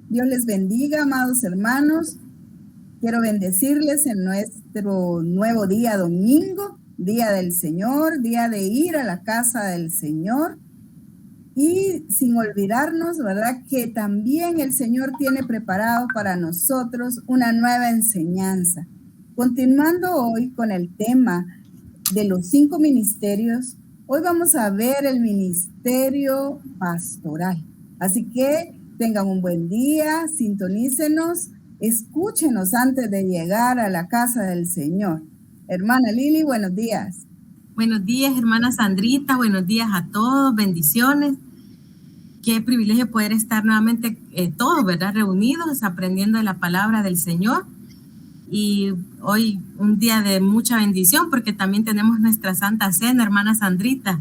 Dios les bendiga, amados hermanos. Quiero bendecirles en nuestro nuevo día domingo, día del Señor, día de ir a la casa del Señor. Y sin olvidarnos, ¿verdad?, que también el Señor tiene preparado para nosotros una nueva enseñanza. Continuando hoy con el tema de los 5 ministerios, hoy vamos a ver el ministerio pastoral. Así que tengan un buen día, sintonícenos, escúchenos antes de llegar a la casa del Señor. Hermana Lili, buenos días. Buenos días, hermana Sandrita, buenos días a todos, bendiciones. Qué privilegio poder estar nuevamente todos, ¿verdad?, reunidos, aprendiendo de la palabra del Señor. Y hoy un día de mucha bendición porque también tenemos nuestra Santa Cena, hermana Sandrita,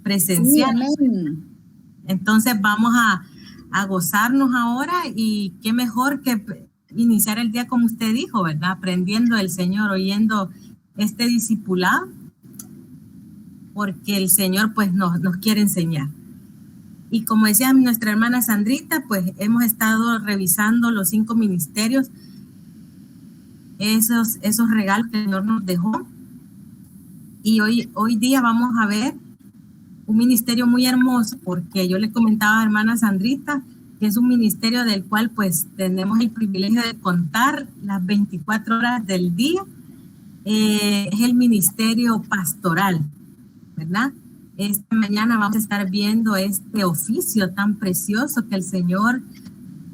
presencial. Sí, amén. Entonces vamos a gozarnos ahora, y qué mejor que iniciar el día como usted dijo, ¿verdad?, aprendiendo del Señor, oyendo este discipulado, porque el Señor pues nos quiere enseñar. Y como decía nuestra hermana Sandrita, pues hemos estado revisando los 5 ministerios, esos regalos que el Señor nos dejó. Y hoy día vamos a ver un ministerio muy hermoso, porque yo le comentaba a hermana Sandrita que es un ministerio del cual pues tenemos el privilegio de contar las 24 horas del día. Es el ministerio pastoral, ¿verdad? Esta mañana vamos a estar viendo este oficio tan precioso que el Señor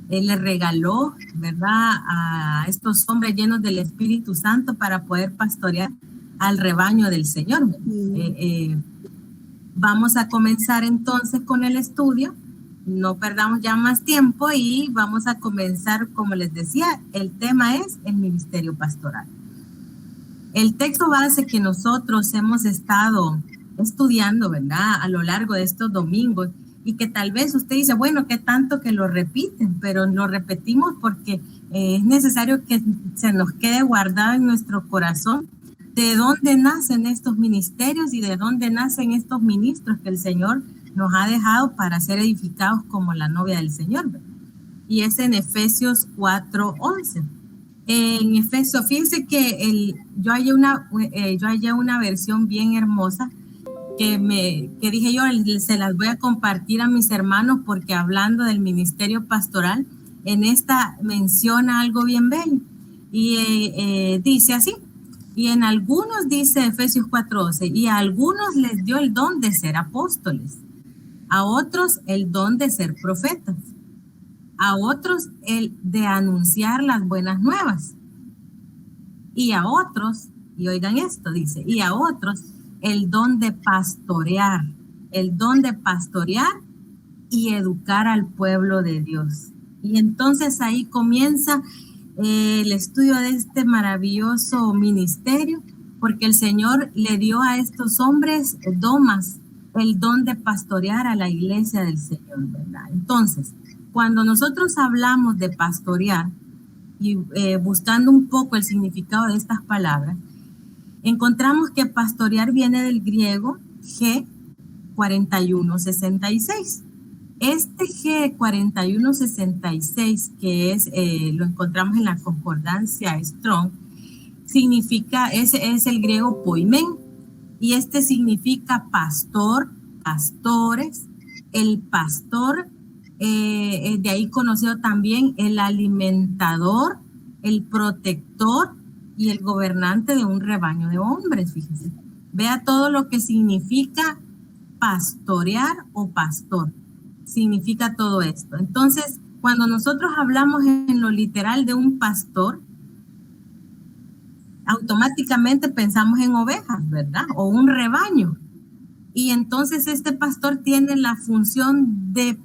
le regaló, ¿verdad?, a estos hombres llenos del Espíritu Santo para poder pastorear al rebaño del Señor. Vamos a comenzar entonces con el estudio. No perdamos ya más tiempo y vamos a comenzar, como les decía, el tema es el ministerio pastoral. El texto base que nosotros hemos estado estudiando, ¿verdad?, a lo largo de estos domingos, y que tal vez usted dice, bueno, qué tanto que lo repiten, pero lo repetimos porque es necesario que se nos quede guardado en nuestro corazón de dónde nacen estos ministerios y de dónde nacen estos ministros que el Señor nos ha dejado para ser edificados como la novia del Señor. Y es en Efesios 4:11. En Efesios, fíjense que yo hallé una versión bien hermosa que dije yo, se las voy a compartir a mis hermanos, porque hablando del ministerio pastoral, en esta menciona algo bien bello. Y dice así: y en algunos, dice Efesios 4:11, y a algunos les dio el don de ser apóstoles, a otros el don de ser profetas, a otros el de anunciar las buenas nuevas, y a otros, y oigan esto, dice, y a otros el don de pastorear y educar al pueblo de Dios. Y entonces ahí comienza el estudio de este maravilloso ministerio, porque el Señor le dio a estos hombres domas, el don de pastorear a la iglesia del Señor, ¿verdad? Entonces, cuando nosotros hablamos de pastorear y buscando un poco el significado de estas palabras, encontramos que pastorear viene del griego G4166. Este G4166, que lo encontramos en la concordancia Strong, significa, es el griego poimen, y este significa pastor, pastores, el pastor, de ahí conocido también el alimentador, el protector y el gobernante de un rebaño de hombres. Fíjense, vea todo lo que significa pastorear o pastor, significa todo esto. Entonces, cuando nosotros hablamos en lo literal de un pastor, automáticamente pensamos en ovejas, ¿verdad?, o un rebaño. Y entonces este pastor tiene la función de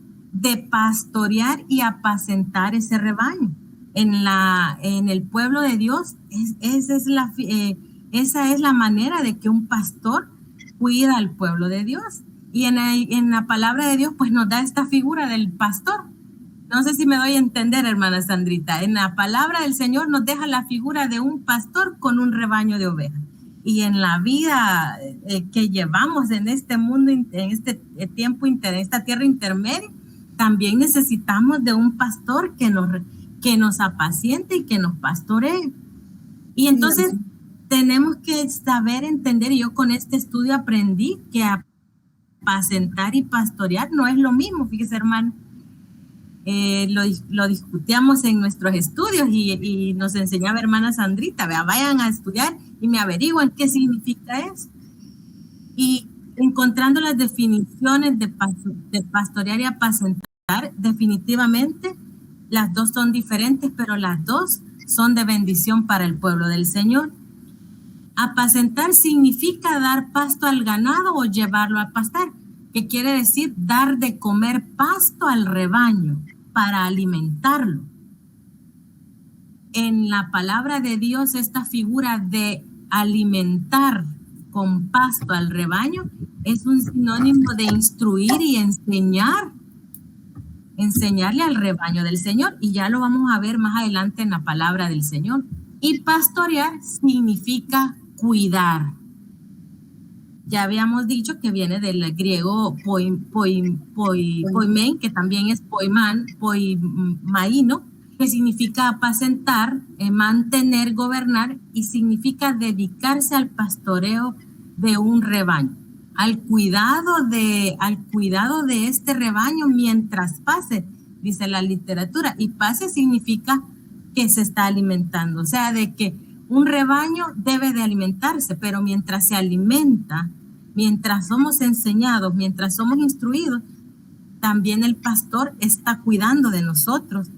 pastorear y apacentar ese rebaño. En el pueblo de Dios, esa es la manera de que un pastor cuida al pueblo de Dios. Y en la palabra de Dios, pues nos da esta figura del pastor. No sé si me doy a entender, hermana Sandrita. En la palabra del Señor nos deja la figura de un pastor con un rebaño de ovejas. Y en la vida que llevamos en este mundo, en este tiempo, en esta tierra intermedia, también necesitamos de un pastor que nos apaciente y que nos pastoree. Y entonces tenemos que saber entender, y yo con este estudio aprendí que apacentar y pastorear no es lo mismo, fíjese, hermano. Lo discutíamos en nuestros estudios y nos enseñaba hermana Sandrita, vayan a estudiar y me averiguan qué significa eso. Y encontrando las definiciones de pastorear y apacentar, definitivamente las dos son diferentes, pero las dos son de bendición para el pueblo del Señor. Apacentar significa dar pasto al ganado o llevarlo a pastar, que quiere decir dar de comer pasto al rebaño para alimentarlo. En la palabra de Dios, esta figura de alimentar con pasto al rebaño es un sinónimo de instruir y enseñarle al rebaño del Señor, y ya lo vamos a ver más adelante en la palabra del Señor. Y pastorear significa cuidar. Ya habíamos dicho que viene del griego poimen, que también es poimaino, que significa apacentar, mantener, gobernar, y significa dedicarse al pastoreo de un rebaño, al cuidado de este rebaño mientras pase, dice la literatura, y pase significa que se está alimentando, o sea, de que un rebaño debe de alimentarse, pero mientras se alimenta, mientras somos enseñados, mientras somos instruidos, también el pastor está cuidando de nosotros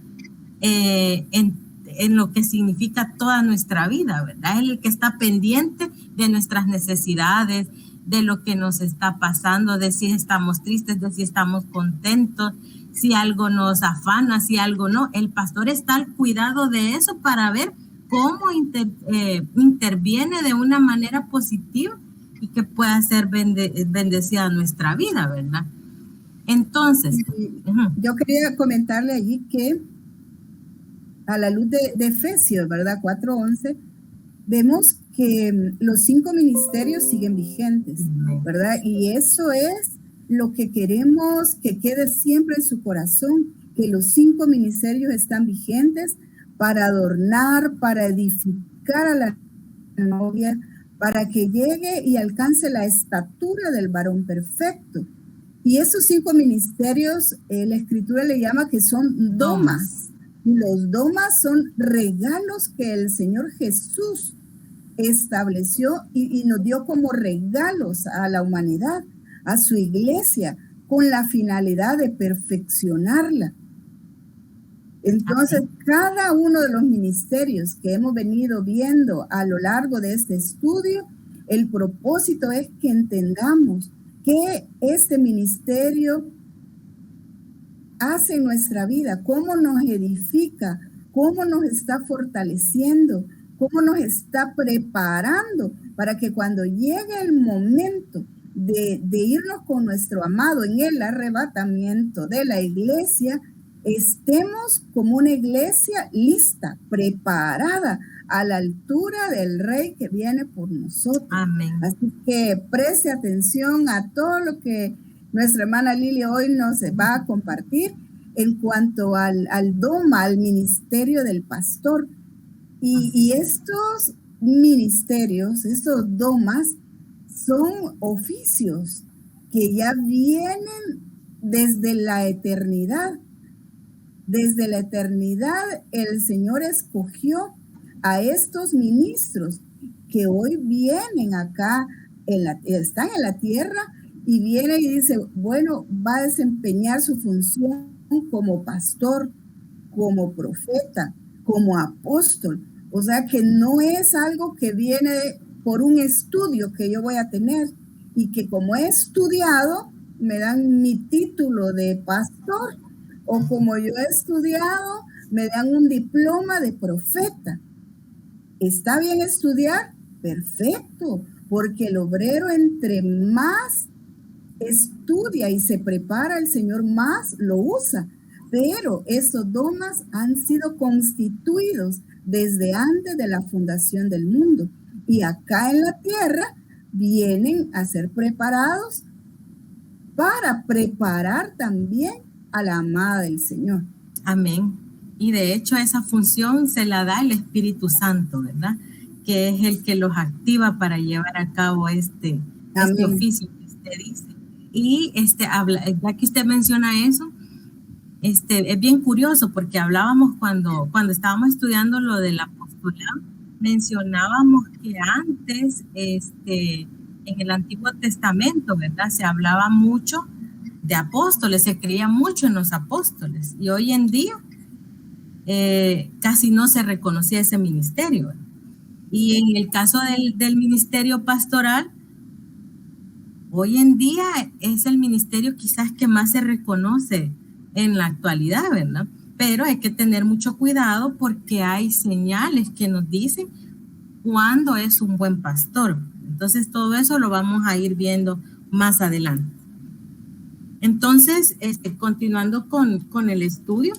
en lo que significa toda nuestra vida, ¿verdad? Es el que está pendiente de nuestras necesidades, de lo que nos está pasando, de si estamos tristes, de si estamos contentos, si algo nos afana, si algo no. El pastor está al cuidado de eso para ver cómo interviene de una manera positiva y que pueda ser bendecida nuestra vida, ¿verdad? Entonces, yo quería comentarle allí que a la luz de Efesios, ¿verdad? 4:11, vemos que los 5 ministerios siguen vigentes, ¿verdad? Y eso es lo que queremos que quede siempre en su corazón, que los 5 ministerios están vigentes para adornar, para edificar a la novia, para que llegue y alcance la estatura del varón perfecto. Y esos 5 ministerios, la Escritura le llama que son domas. Los domas son regalos que el Señor Jesús estableció y nos dio como regalos a la humanidad, a su iglesia, con la finalidad de perfeccionarla. Entonces, cada uno de los ministerios que hemos venido viendo a lo largo de este estudio, el propósito es que entendamos que este ministerio hace en nuestra vida, cómo nos edifica, cómo nos está fortaleciendo, cómo nos está preparando para que cuando llegue el momento de irnos con nuestro amado en el arrebatamiento de la iglesia, estemos como una iglesia lista, preparada, a la altura del Rey que viene por nosotros. Amén. Así que preste atención a todo lo que nuestra hermana Lili hoy nos va a compartir en cuanto al doma, al ministerio del pastor. Y estos ministerios, estos domas, son oficios que ya vienen desde la eternidad. Desde la eternidad el Señor escogió a estos ministros que hoy vienen acá, están en la tierra, y viene y dice, bueno, va a desempeñar su función como pastor, como profeta, como apóstol. O sea que no es algo que viene por un estudio que yo voy a tener y que como he estudiado me dan mi título de pastor, o como yo he estudiado me dan un diploma de profeta. ¿Está bien estudiar? Perfecto, porque el obrero entre más estudia y se prepara, el Señor más lo usa. Pero estos domas han sido constituidos desde antes de la fundación del mundo. Y acá en la tierra vienen a ser preparados para preparar también a la amada del Señor. Amén. Y de hecho esa función se la da el Espíritu Santo, ¿verdad? Que es el que los activa para llevar a cabo este oficio que usted dice. Y ya que usted menciona eso, es bien curioso porque hablábamos cuando estábamos estudiando lo del apostolado, mencionábamos que antes, en el Antiguo Testamento, ¿verdad? Se hablaba mucho de apóstoles, se creía mucho en los apóstoles, y hoy en día casi no se reconocía ese ministerio. Y en el caso del ministerio pastoral, hoy en día es el ministerio quizás que más se reconoce en la actualidad, ¿verdad? Pero hay que tener mucho cuidado porque hay señales que nos dicen cuándo es un buen pastor. Entonces todo eso lo vamos a ir viendo más adelante. Entonces, continuando con el estudio,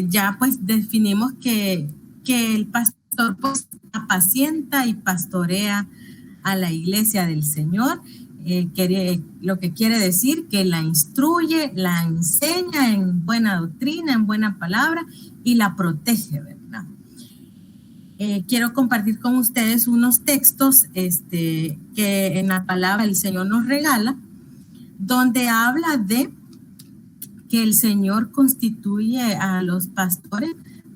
ya pues definimos que el pastor pues apacienta y pastorea a la iglesia del Señor, lo que quiere decir que la instruye, la enseña en buena doctrina, en buena palabra y la protege, ¿verdad? Quiero compartir con ustedes unos textos que en la palabra el Señor nos regala, donde habla de que el Señor constituye a los pastores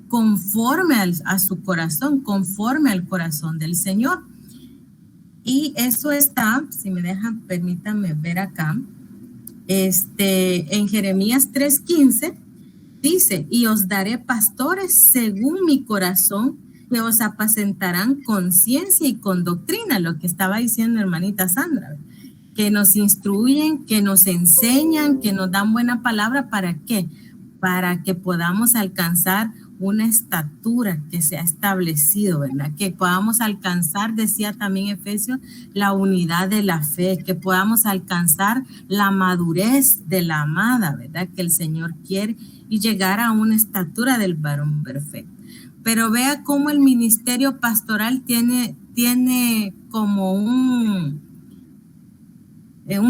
conforme a su corazón, conforme al corazón del Señor. Y eso está, si me dejan, permítanme ver acá, en Jeremías 3:15, dice, y os daré pastores según mi corazón, que os apacentarán con ciencia y con doctrina, lo que estaba diciendo hermanita Sandra, que nos instruyen, que nos enseñan, que nos dan buena palabra. ¿Para qué? Para que podamos alcanzar una estatura que se ha establecido, ¿verdad? Que podamos alcanzar, decía también Efesios, la unidad de la fe, que podamos alcanzar la madurez de la amada, ¿verdad? Que el Señor quiere, y llegar a una estatura del varón perfecto. Pero vea cómo el ministerio pastoral tiene como un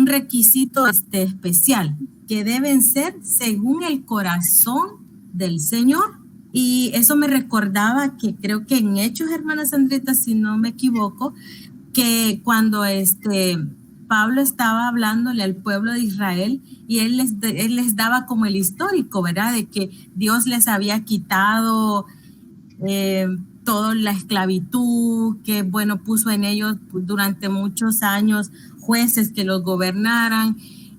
requisito especial, que deben ser según el corazón del Señor. Y eso me recordaba que creo que en Hechos, hermana Sandrita, si no me equivoco, que cuando Pablo estaba hablándole al pueblo de Israel y él les daba como el histórico, ¿verdad? De que Dios les había quitado toda la esclavitud, que bueno, puso en ellos durante muchos años jueces que los gobernaran,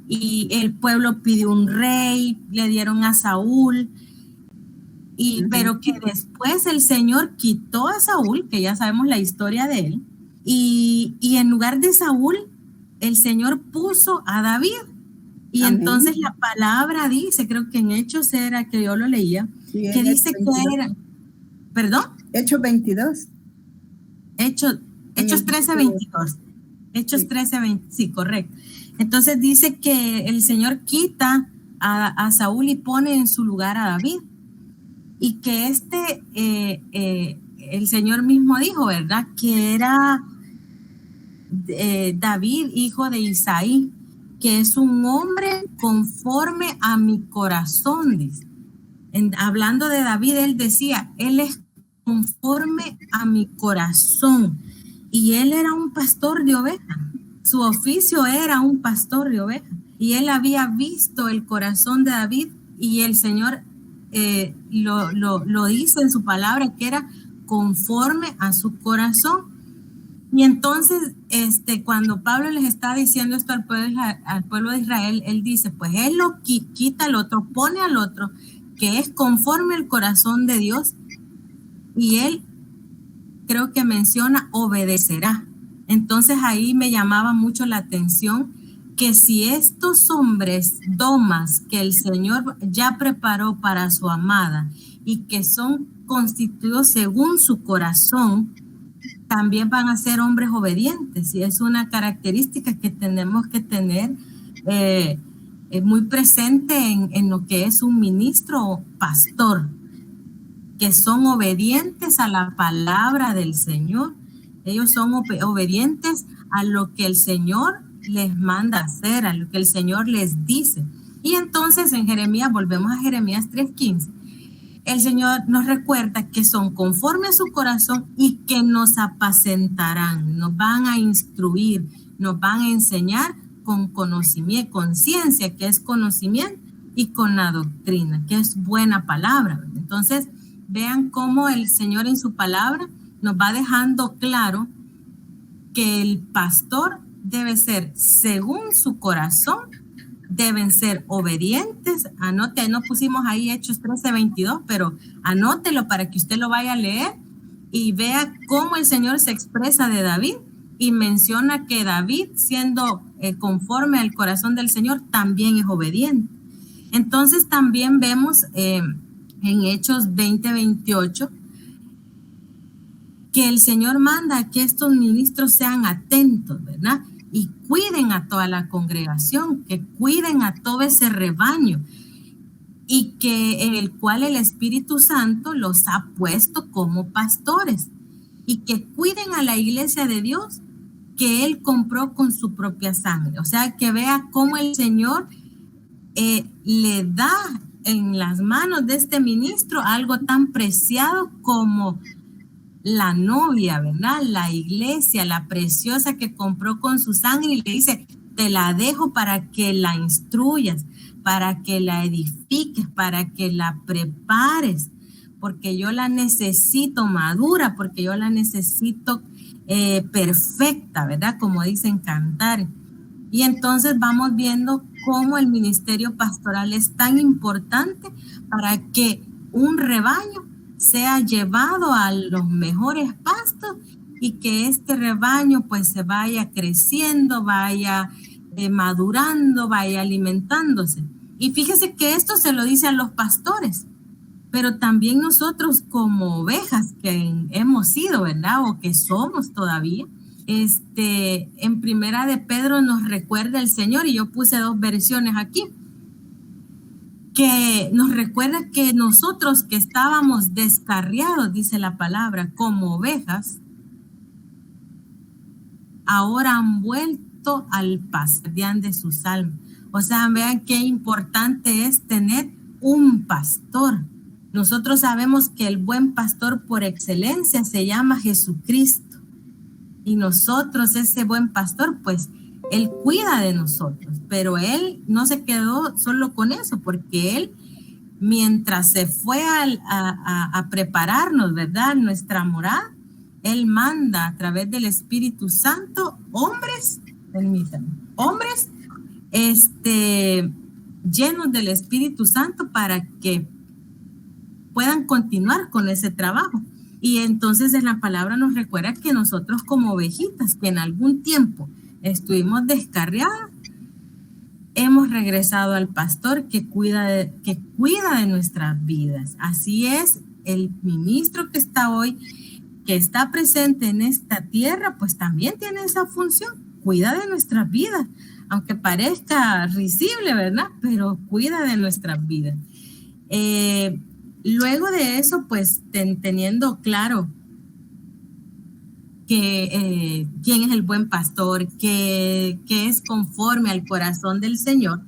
y el pueblo pidió un rey, le dieron a Saúl, pero que después el Señor quitó a Saúl, que ya sabemos la historia de él, y en lugar de Saúl, el Señor puso a David. Y amén. Entonces la palabra dice, creo que en Hechos era, que yo lo leía, sí, que dice 22. Que era, ¿perdón? Hechos 22. Hechos 13:22. Hechos sí. 13:20, sí, correcto. Entonces dice que el Señor quita a Saúl y pone en su lugar a David. Y que el Señor mismo dijo, ¿verdad? Que era David, hijo de Isaí, que es un hombre conforme a mi corazón, dice. Hablando de David, él decía, él es conforme a mi corazón. Y él era un pastor de ovejas. Su oficio era un pastor de ovejas. Y él había visto el corazón de David, y el Señor lo dice en su palabra, que era conforme a su corazón. Y entonces, cuando Pablo les está diciendo esto al pueblo de Israel, él dice, pues él lo quita al otro, pone al otro, que es conforme al corazón de Dios, y él, creo que menciona, obedecerá. Entonces ahí me llamaba mucho la atención que si estos hombres domas que el Señor ya preparó para su amada y que son constituidos según su corazón, también van a ser hombres obedientes, y es una característica que tenemos que tener muy presente en lo que es un ministro o pastor, que son obedientes a la palabra del Señor. Ellos son obedientes a lo que el Señor les manda hacer, a lo que el Señor les dice. Y entonces en Jeremías, volvemos a Jeremías 3:15, el Señor nos recuerda que son conforme a su corazón y que nos apacentarán, nos van a instruir, nos van a enseñar con conocimiento, con ciencia, que es conocimiento, y con la doctrina, que es buena palabra. Entonces, vean cómo el Señor en su palabra nos va dejando claro que el pastor debe ser según su corazón, deben ser obedientes. Anote, no pusimos ahí Hechos 13:22, pero anótelo para que usted lo vaya a leer y vea cómo el Señor se expresa de David y menciona que David, siendo conforme al corazón del Señor, también es obediente. Entonces también vemos en Hechos 20:28 que el Señor manda que estos ministros sean atentos, ¿verdad? Y cuiden a toda la congregación, que cuiden a todo ese rebaño, y que en el cual el Espíritu Santo los ha puesto como pastores, y que cuiden a la iglesia de Dios que Él compró con su propia sangre. O sea, que vea cómo el Señor le da en las manos de este ministro algo tan preciado como la novia, ¿verdad? La iglesia, la preciosa que compró con su sangre, y le dice, te la dejo para que la instruyas, para que la edifiques, para que la prepares, porque yo la necesito madura, porque yo la necesito perfecta, ¿verdad? Como dicen Cantar. Y entonces vamos viendo cómo el ministerio pastoral es tan importante para que un rebaño sea llevado a los mejores pastos y que este rebaño pues se vaya creciendo, vaya madurando, vaya alimentándose. Y fíjese que esto se lo dice a los pastores, pero también nosotros como ovejas que hemos sido, ¿verdad? O que somos todavía. En Primera de Pedro nos recuerda el Señor, y yo puse 2 versiones aquí, que nos recuerda que nosotros que estábamos descarriados, dice la palabra, como ovejas, ahora han vuelto al pastor de sus almas. O sea, vean qué importante es tener un pastor. Nosotros sabemos que el buen pastor por excelencia se llama Jesucristo. Y nosotros, ese buen pastor, pues, Él cuida de nosotros. Pero Él no se quedó solo con eso, porque Él, mientras se fue a prepararnos, ¿verdad?, nuestra morada, Él manda a través del Espíritu Santo hombres, permítanme, hombres llenos del Espíritu Santo para que puedan continuar con ese trabajo. Y entonces en la palabra nos recuerda que nosotros como ovejitas, que en algún tiempo estuvimos descarriadas, hemos regresado al pastor que cuida de nuestras vidas. Así es, el ministro que está hoy, que está presente en esta tierra, pues también tiene esa función, cuida de nuestras vidas, aunque parezca risible, ¿verdad? Pero cuida de nuestras vidas. Luego de eso, pues teniendo claro que quién es el buen pastor, que es conforme al corazón del Señor,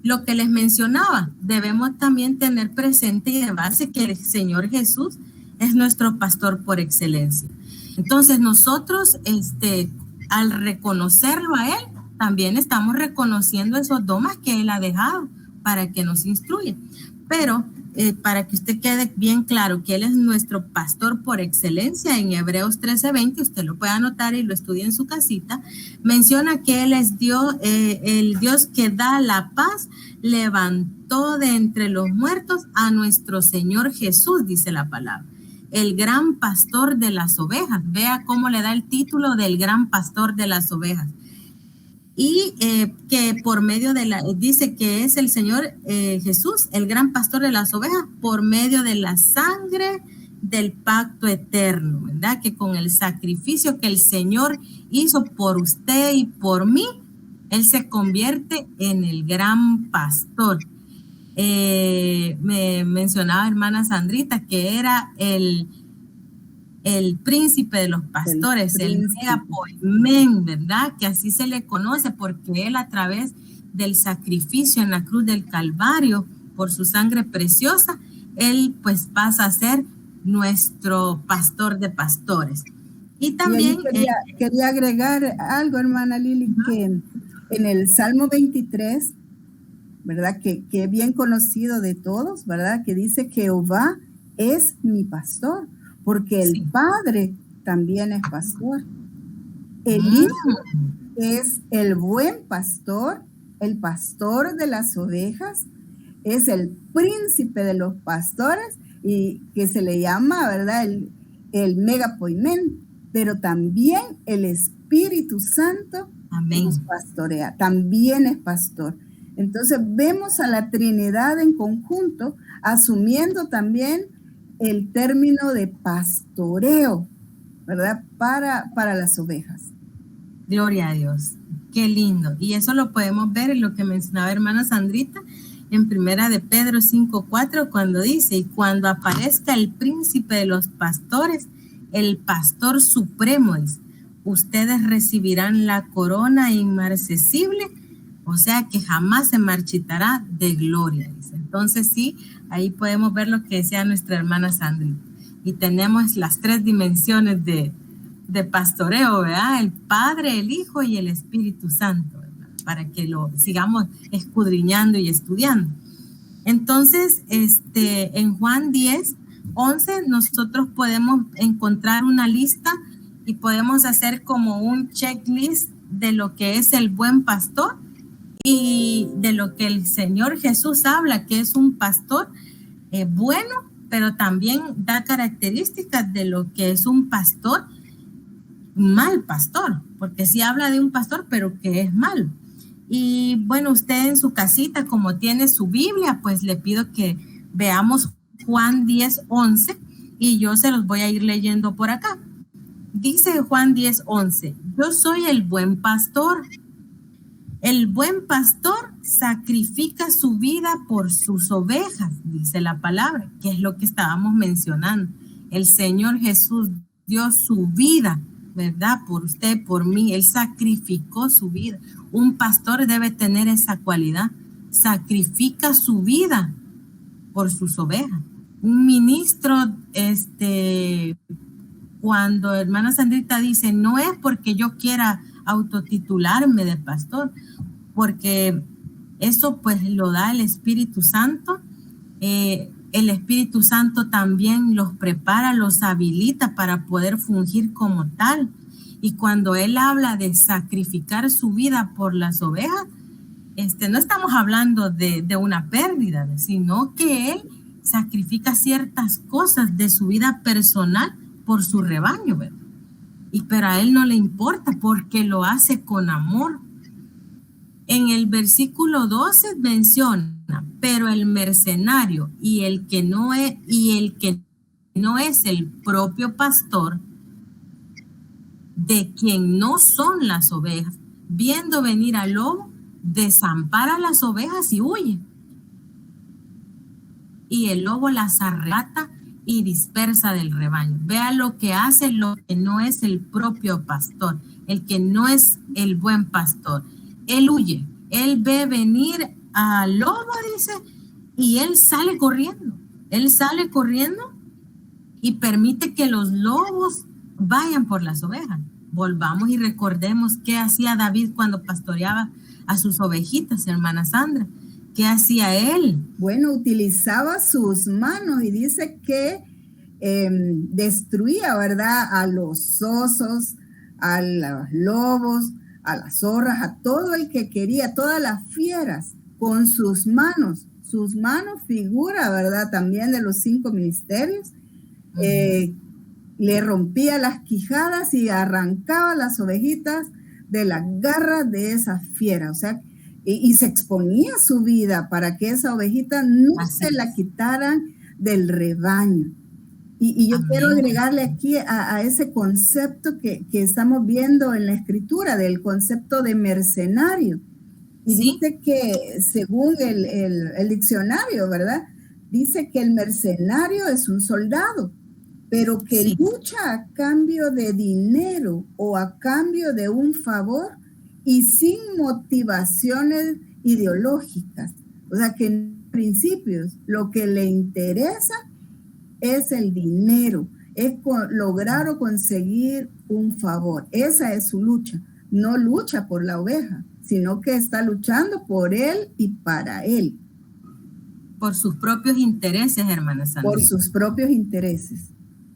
lo que les mencionaba, debemos también tener presente y de base que el Señor Jesús es nuestro pastor por excelencia. Entonces nosotros, al reconocerlo a Él, también estamos reconociendo esos dones que Él ha dejado para que nos instruya. Pero para que usted quede bien claro que Él es nuestro pastor por excelencia, en Hebreos 13:20, usted lo puede anotar y lo estudie en su casita, menciona que Él es Dios, el Dios que da la paz, levantó de entre los muertos a nuestro Señor Jesús, dice la palabra, el gran pastor de las ovejas. Vea cómo le da el título del gran pastor de las ovejas. Y que por medio dice que es el Señor Jesús, el gran pastor de las ovejas, por medio de la sangre del pacto eterno, ¿verdad? Que con el sacrificio que el Señor hizo por usted y por mí, Él se convierte en el gran pastor. Me mencionaba hermana Sandrita que era el príncipe de los pastores, el megapoimen, ¿verdad? Que así se le conoce porque Él a través del sacrificio en la cruz del Calvario por su sangre preciosa, Él pues pasa a ser nuestro pastor de pastores. Y también quería agregar algo, hermana Lili, que en el Salmo 23, ¿verdad? Que es bien conocido de todos, ¿verdad? Que dice que Jehová es mi pastor, porque el Padre también es pastor. El Hijo es el buen pastor, el pastor de las ovejas, es el príncipe de los pastores y que se le llama, ¿verdad? El megapoimen, pero también el Espíritu Santo nos pastorea, también es pastor. Entonces vemos a la Trinidad en conjunto, asumiendo también el término de pastoreo, ¿verdad? Para las ovejas. Gloria a Dios, qué lindo. Y eso lo podemos ver en lo que mencionaba hermana Sandrita, en primera de Pedro 5:4, cuando dice, y cuando aparezca el príncipe de los pastores, el pastor supremo, dice, ustedes recibirán la corona inmarcesible, o sea que jamás se marchitará de gloria, dice. Entonces sí, ahí podemos ver lo que decía nuestra hermana Sandrita. Y tenemos las tres dimensiones de pastoreo, ¿verdad? El Padre, el Hijo y el Espíritu Santo, ¿verdad? Para que lo sigamos escudriñando y estudiando. Entonces, en Juan 10:11 nosotros podemos encontrar una lista y podemos hacer como un checklist de lo que es el buen pastor y de lo que el Señor Jesús habla, que es un pastor bueno, pero también da características de lo que es un pastor mal pastor, porque sí habla de un pastor, pero que es malo. Y bueno, usted en su casita, como tiene su Biblia, pues le pido que veamos Juan 10:11 y yo se los voy a ir leyendo por acá. Dice Juan 10:11, yo soy el buen pastor. El buen pastor sacrifica su vida por sus ovejas, dice la palabra, que es lo que estábamos mencionando. El Señor Jesús dio su vida, ¿verdad? Por usted, por mí, Él sacrificó su vida. Un pastor debe tener esa cualidad, sacrifica su vida por sus ovejas. Un ministro, cuando hermana Sandrita dice, no es porque yo quiera autotitularme de pastor, porque eso pues lo da el Espíritu Santo. El Espíritu Santo también los prepara, los habilita para poder fungir como tal. Y cuando Él habla de sacrificar su vida por las ovejas, no estamos hablando de una pérdida, sino que Él sacrifica ciertas cosas de su vida personal por su rebaño, ¿verdad? Pero a Él no le importa porque lo hace con amor. En el versículo 12 menciona, pero el mercenario y el que no es el propio pastor, de quien no son las ovejas, viendo venir al lobo, desampara las ovejas y huye. Y el lobo las arrebata y dispersa del rebaño. Vea lo que hace lo que no es el propio pastor, el que no es el buen pastor. Él huye, él ve venir al lobo, dice, y él sale corriendo. Él sale corriendo y permite que los lobos vayan por las ovejas. Volvamos y recordemos qué hacía David cuando pastoreaba a sus ovejitas, hermana Sandra. ¿Qué hacía él? Bueno, utilizaba sus manos y dice que destruía, ¿verdad? A los osos, a los lobos, a las zorras, a todo el que quería, todas las fieras, con sus manos. Sus manos figura, ¿verdad? También de los 5 ministerios. Le rompía las quijadas y arrancaba las ovejitas de las garras de esa fiera. O sea, y se exponía su vida para que esa ovejita no se la quitaran del rebaño. Y yo quiero agregarle aquí a ese concepto que estamos viendo en la escritura, del concepto de mercenario. Y dice que, según el diccionario, ¿verdad? Dice que el mercenario es un soldado, pero que lucha a cambio de dinero o a cambio de un favor y sin motivaciones ideológicas. O sea, que en principios lo que le interesa es el dinero, es lograr o conseguir un favor. Esa es su lucha. No lucha por la oveja, sino que está luchando por él y para él. Por sus propios intereses, hermana Sandra. Por sus propios intereses.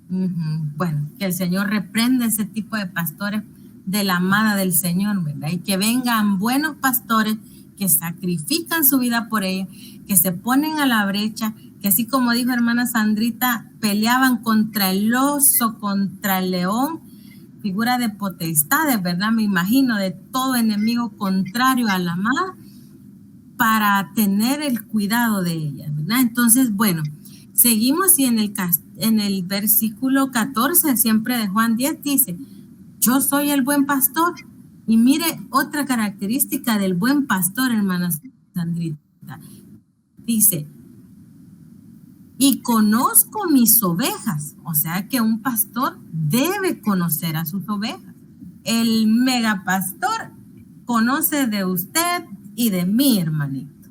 Bueno, que el Señor reprenda ese tipo de pastores de la amada del Señor, ¿verdad? Y que vengan buenos pastores que sacrifican su vida por ella, que se ponen a la brecha, que así como dijo hermana Sandrita, peleaban contra el oso, contra el león, figura de potestades, ¿verdad? Me imagino, de todo enemigo contrario a la amada, para tener el cuidado de ella, ¿verdad? Entonces, bueno, seguimos y en el versículo 14, siempre de Juan 10, dice, yo soy el buen pastor. Y mire otra característica del buen pastor, hermana Sandrita. Dice, y conozco mis ovejas. O sea que un pastor debe conocer a sus ovejas. El megapastor conoce de usted y de mí, hermanito,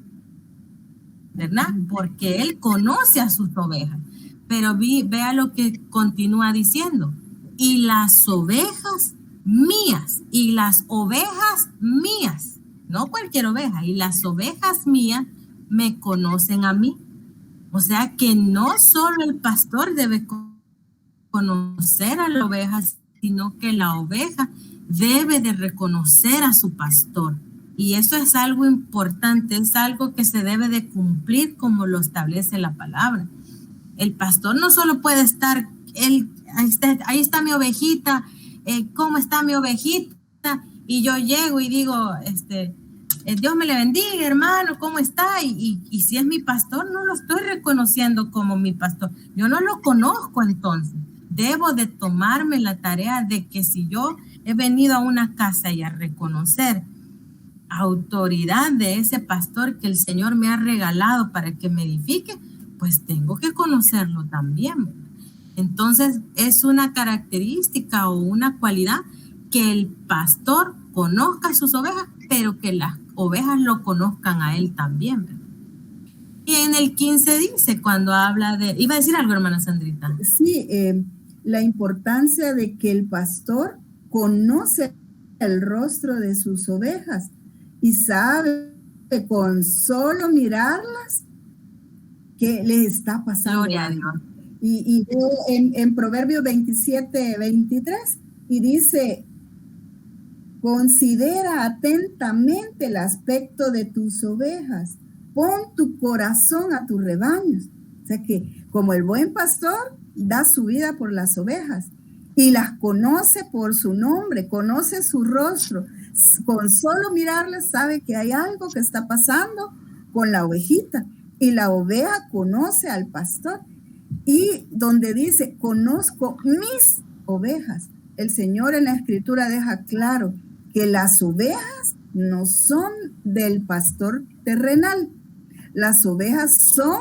¿verdad? Porque él conoce a sus ovejas. Pero vea lo que continúa diciendo. Y las ovejas mías, y las ovejas mías, no cualquier oveja, y las ovejas mías me conocen a mí. O sea que no solo el pastor debe conocer a la oveja, sino que la oveja debe de reconocer a su pastor. Y eso es algo importante, es algo que se debe de cumplir como lo establece la palabra. El pastor no solo puede estar, ahí está mi ovejita, ¿cómo está mi ovejita? Y yo llego y digo, Dios me le bendiga, hermano, ¿cómo está? Y si es mi pastor, no lo estoy reconociendo como mi pastor. Yo no lo conozco, entonces. Debo de tomarme la tarea de que si yo he venido a una casa y a reconocer autoridad de ese pastor que el Señor me ha regalado para que me edifique, pues tengo que conocerlo también. Entonces es una característica o una cualidad que el pastor conozca a sus ovejas, pero que las ovejas lo conozcan a él también. Y en el 15 dice, cuando habla de... ¿Iba a decir algo, hermana Sandrita? Sí, la importancia de que el pastor conoce el rostro de sus ovejas y sabe que con solo mirarlas qué les está pasando. Gloria a Dios. Y en Proverbios 27, 23, y dice, considera atentamente el aspecto de tus ovejas, pon tu corazón a tus rebaños. O sea que como el buen pastor da su vida por las ovejas y las conoce por su nombre, conoce su rostro, con solo mirarlas sabe que hay algo que está pasando con la ovejita y la oveja conoce al pastor. Y donde dice, conozco mis ovejas, el Señor en la Escritura deja claro que las ovejas no son del pastor terrenal, las ovejas son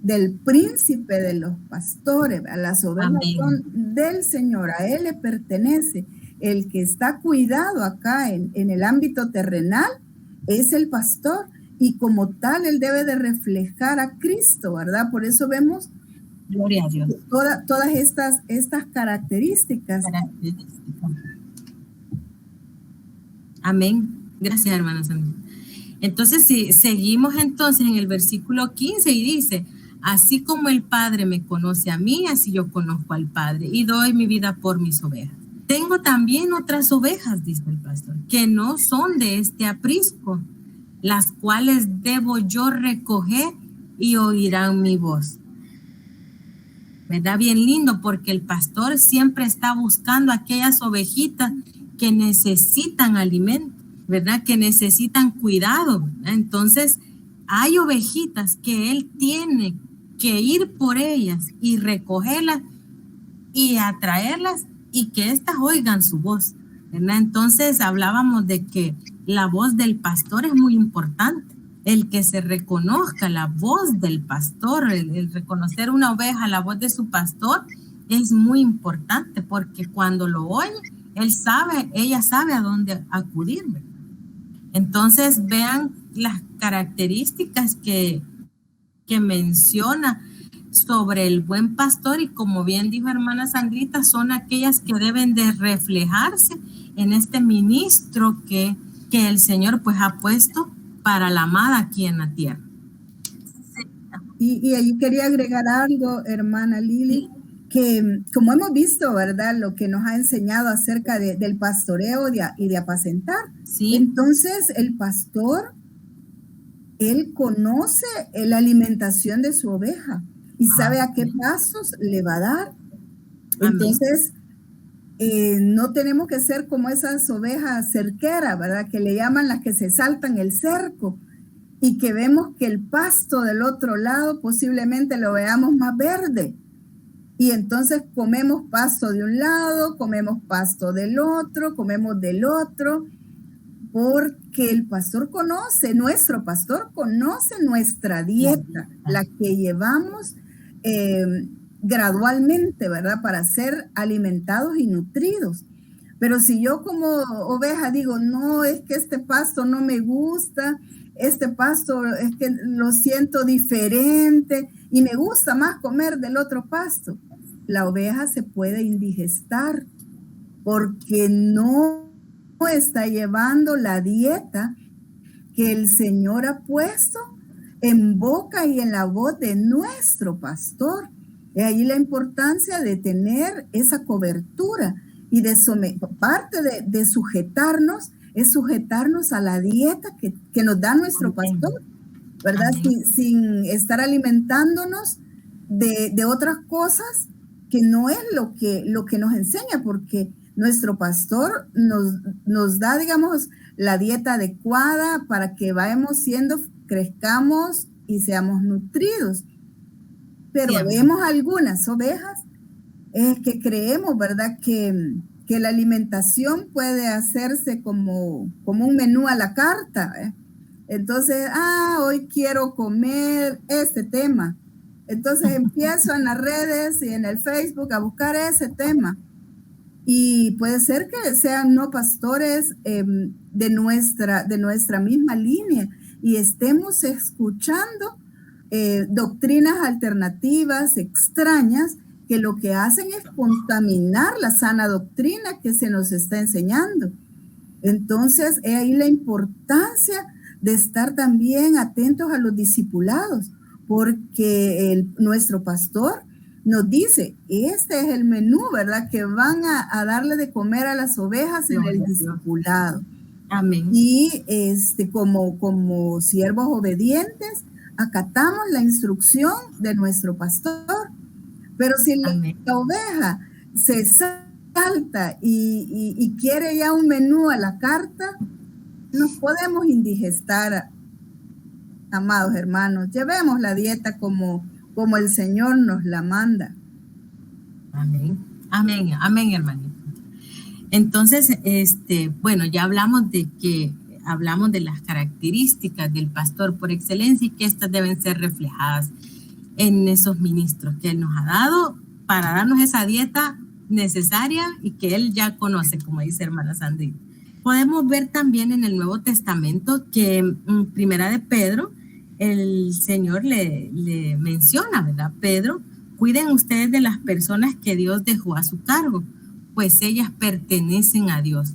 del príncipe de los pastores, las ovejas Amén. Son del Señor, a Él le pertenece. El que está cuidado acá en el ámbito terrenal es el pastor y como tal Él debe de reflejar a Cristo, ¿verdad? Por eso vemos Gloria a Dios. Todas estas características. Amén. Gracias, hermanos. Entonces, si seguimos entonces en el versículo 15 y dice, así como el Padre me conoce a mí, así yo conozco al Padre y doy mi vida por mis ovejas. Tengo también otras ovejas, dice el pastor, que no son de este aprisco, las cuales debo yo recoger y oirán mi voz. ¿Verdad? Bien lindo, porque el pastor siempre está buscando aquellas ovejitas que necesitan alimento, ¿verdad? Que necesitan cuidado, ¿verdad? Entonces, hay ovejitas que él tiene que ir por ellas y recogerlas y atraerlas y que éstas oigan su voz, ¿verdad? Entonces, hablábamos de que la voz del pastor es muy importante. El que se reconozca la voz del pastor, el reconocer una oveja, la voz de su pastor, es muy importante porque cuando lo oye, ella sabe a dónde acudir. Entonces vean las características que menciona sobre el buen pastor, y como bien dijo hermana Sandrita, son aquellas que deben de reflejarse en este ministro que el Señor pues ha puesto para la amada aquí en la tierra. Y ahí quería agregar algo, hermana Lili, que como hemos visto, ¿verdad? Lo que nos ha enseñado acerca del pastoreo y de apacentar. Sí. Entonces, el pastor, él conoce la alimentación de su oveja y sabe a qué pasos le va a dar. Entonces, no tenemos que ser como esas ovejas cerqueras, ¿verdad? Que le llaman las que se saltan el cerco y que vemos que el pasto del otro lado posiblemente lo veamos más verde. Y entonces comemos pasto de un lado, comemos pasto del otro, comemos del otro, porque el pastor conoce, nuestro pastor conoce nuestra dieta, la que llevamos gradualmente, ¿verdad? Para ser alimentados y nutridos. Pero si yo como oveja digo, no, es que este pasto no me gusta, este pasto es que lo siento diferente y me gusta más comer del otro pasto, la oveja se puede indigestar porque no está llevando la dieta que el Señor ha puesto en boca y en la voz de nuestro pastor. Y ahí la importancia de tener esa cobertura y parte de sujetarnos es sujetarnos a la dieta que nos da nuestro pastor, ¿verdad? Sin estar alimentándonos de otras cosas que no es lo que nos enseña, porque nuestro pastor nos da, digamos, la dieta adecuada para que crezcamos y seamos nutridos. Pero vemos algunas ovejas que creemos, ¿verdad? Que la alimentación puede hacerse como un menú a la carta, ¿eh? Entonces, hoy quiero comer este tema. Entonces empiezo en las redes y en el Facebook a buscar ese tema. Y puede ser que sean no pastores de nuestra misma línea y estemos escuchando doctrinas alternativas, extrañas, que lo que hacen es contaminar la sana doctrina que se nos está enseñando. Entonces, es ahí la importancia de estar también atentos a los discipulados, porque nuestro pastor nos dice, este es el menú, ¿verdad? Que van a darle de comer a las ovejas en el discipulado. Amén. Y como siervos obedientes, acatamos la instrucción de nuestro pastor. Pero si la oveja se salta y quiere ya un menú a la carta, nos podemos indigestar, amados hermanos. Llevemos la dieta como el Señor nos la manda. Amén, amén, amén, hermanito. Entonces, bueno, ya hablamos de las características del pastor por excelencia y que estas deben ser reflejadas en esos ministros que Él nos ha dado para darnos esa dieta necesaria y que Él ya conoce, como dice hermana Sandrita. Podemos ver también en el Nuevo Testamento que en Primera de Pedro, el Señor le menciona, ¿verdad? Pedro, cuiden ustedes de las personas que Dios dejó a su cargo, pues ellas pertenecen a Dios.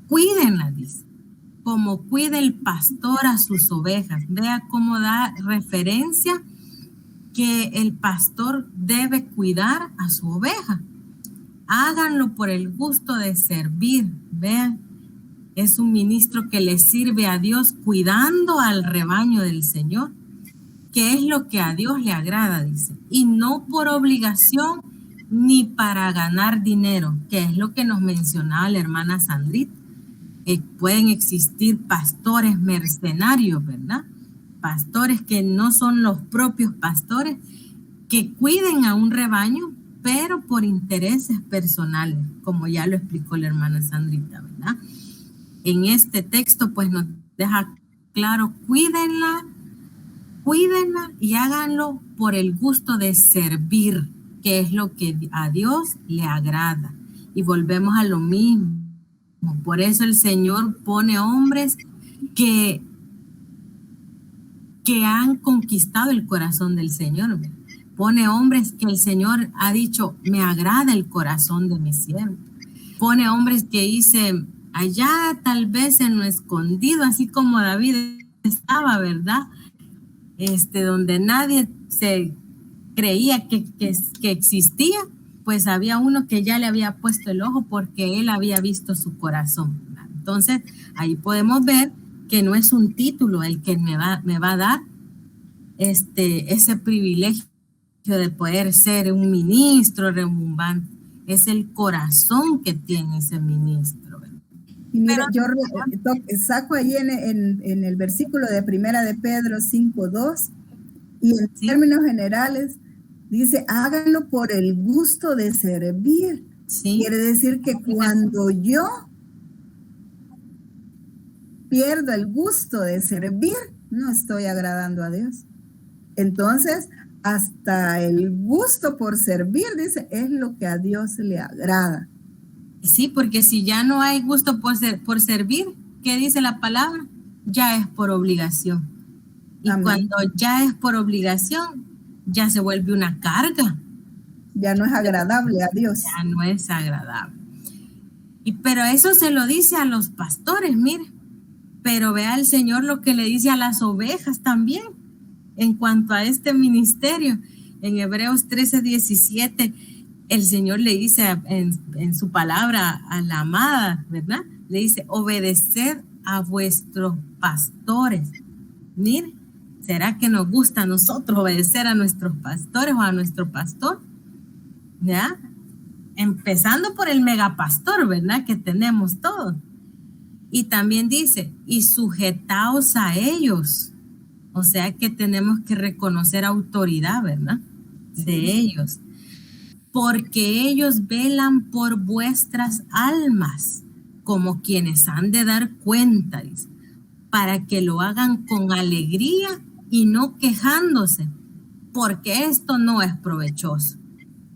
Cuídenlas, dice, como cuida el pastor a sus ovejas. Vea cómo da referencia que el pastor debe cuidar a su oveja. Háganlo por el gusto de servir. Vean, es un ministro que le sirve a Dios cuidando al rebaño del Señor, que es lo que a Dios le agrada, dice, y no por obligación ni para ganar dinero, que es lo que nos mencionaba la hermana Sandrita. Pueden existir pastores mercenarios, ¿verdad? Pastores que no son los propios pastores, que cuiden a un rebaño, pero por intereses personales, como ya lo explicó la hermana Sandrita, ¿verdad? En este texto, pues nos deja claro, cuídenla y háganlo por el gusto de servir, que es lo que a Dios le agrada. Y volvemos a lo mismo. Por eso el Señor pone hombres que que han conquistado el corazón del Señor. Pone hombres que el Señor ha dicho, me agrada el corazón de mi siervo. Pone hombres que dice, allá tal vez en lo escondido, así como David estaba, ¿verdad? Donde nadie se creía que existía, pues había uno que ya le había puesto el ojo porque él había visto su corazón. Entonces, ahí podemos ver que no es un título el que me va a dar ese privilegio de poder ser un ministro remumbante. Es el corazón que tiene ese ministro. Y mira, yo saco ahí en el versículo de Primera de Pedro 5:2, y en términos generales dice, háganlo por el gusto de servir. Sí. Quiere decir que cuando yo pierdo el gusto de servir, no estoy agradando a Dios. Entonces, hasta el gusto por servir, dice, es lo que a Dios le agrada. Sí, porque si ya no hay gusto por servir, ¿qué dice la palabra? Ya es por obligación. Y amén. Cuando ya es por obligación, ya se vuelve una carga. Ya no es agradable a Dios. Ya no es agradable. Pero eso se lo dice a los pastores, mire. Pero vea el Señor lo que le dice a las ovejas también. En cuanto a este ministerio, en Hebreos 13:17, el Señor le dice en su palabra a la amada, ¿verdad? Le dice, obedeced a vuestros pastores. Mire, ¿será que nos gusta a nosotros obedecer a nuestros pastores o a nuestro pastor? ¿Ya? Empezando por el megapastor, ¿verdad? Que tenemos todos. Y también dice, y sujetaos a ellos. O sea que tenemos que reconocer autoridad, ¿verdad? De ellos. Porque ellos velan por vuestras almas, como quienes han de dar cuenta, dice, para que lo hagan con alegría y no quejándose, porque esto no es provechoso.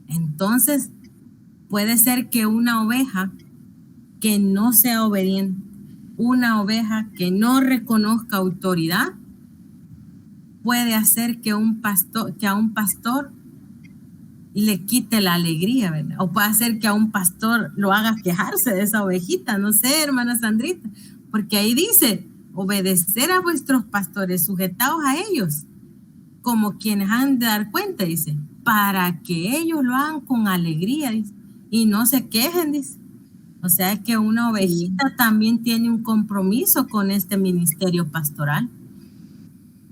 Entonces, puede ser que una oveja que no sea obediente, una oveja que no reconozca autoridad, puede hacer que a un pastor le quite la alegría, ¿verdad? O puede hacer que a un pastor lo haga quejarse de esa ovejita, no sé, hermana Sandrita, porque ahí dice, obedecer a vuestros pastores, sujetaos a ellos, como quienes han de dar cuenta, dice, para que ellos lo hagan con alegría, dice, y no se quejen, dice. O sea que una ovejita también tiene un compromiso con este ministerio pastoral.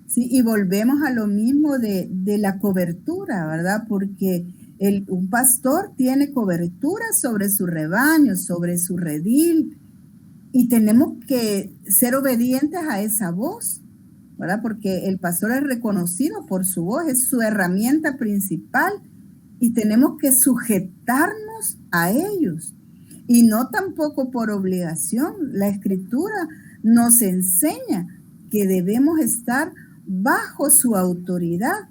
Sí, y volvemos a lo mismo de la cobertura, ¿verdad? Porque un pastor tiene cobertura sobre su rebaño, sobre su redil, y tenemos que ser obedientes a esa voz, ¿verdad? Porque el pastor es reconocido por su voz, es su herramienta principal, y tenemos que sujetarnos a ellos, y no tampoco por obligación. La Escritura nos enseña que debemos estar bajo su autoridad,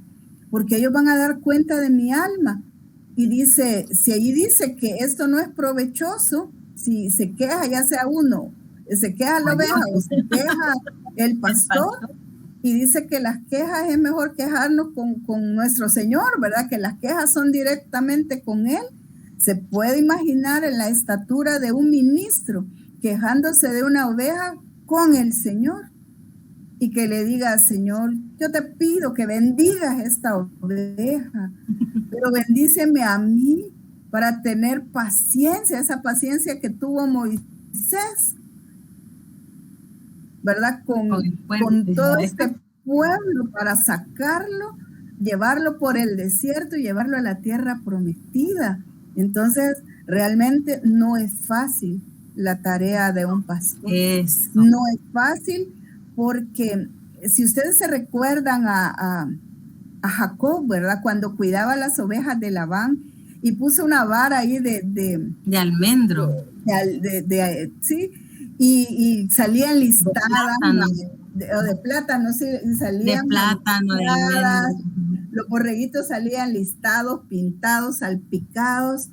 porque ellos van a dar cuenta de mi alma. Y dice, si allí dice que esto no es provechoso, si se queja, ya sea uno, se queja la oveja o se queja el pastor, y dice que las quejas es mejor quejarnos con nuestro Señor, ¿verdad? Que las quejas son directamente con Él. Se puede imaginar en la estatura de un ministro quejándose de una oveja con el Señor, y que le diga, Señor, yo te pido que bendigas esta oveja, pero bendíceme a mí para tener paciencia, esa paciencia que tuvo Moisés, ¿verdad? Con todo este pueblo, para sacarlo, llevarlo por el desierto y llevarlo a la tierra prometida. Entonces, realmente no es fácil la tarea de un pastor. No es fácil, porque si ustedes se recuerdan a Jacob, ¿verdad? Cuando cuidaba las ovejas de Labán y puso una vara ahí de almendro. Sí, y salían listadas, o de plátano, sí, salían de plátano, de almendro. Los borreguitos salían listados, pintados, salpicados.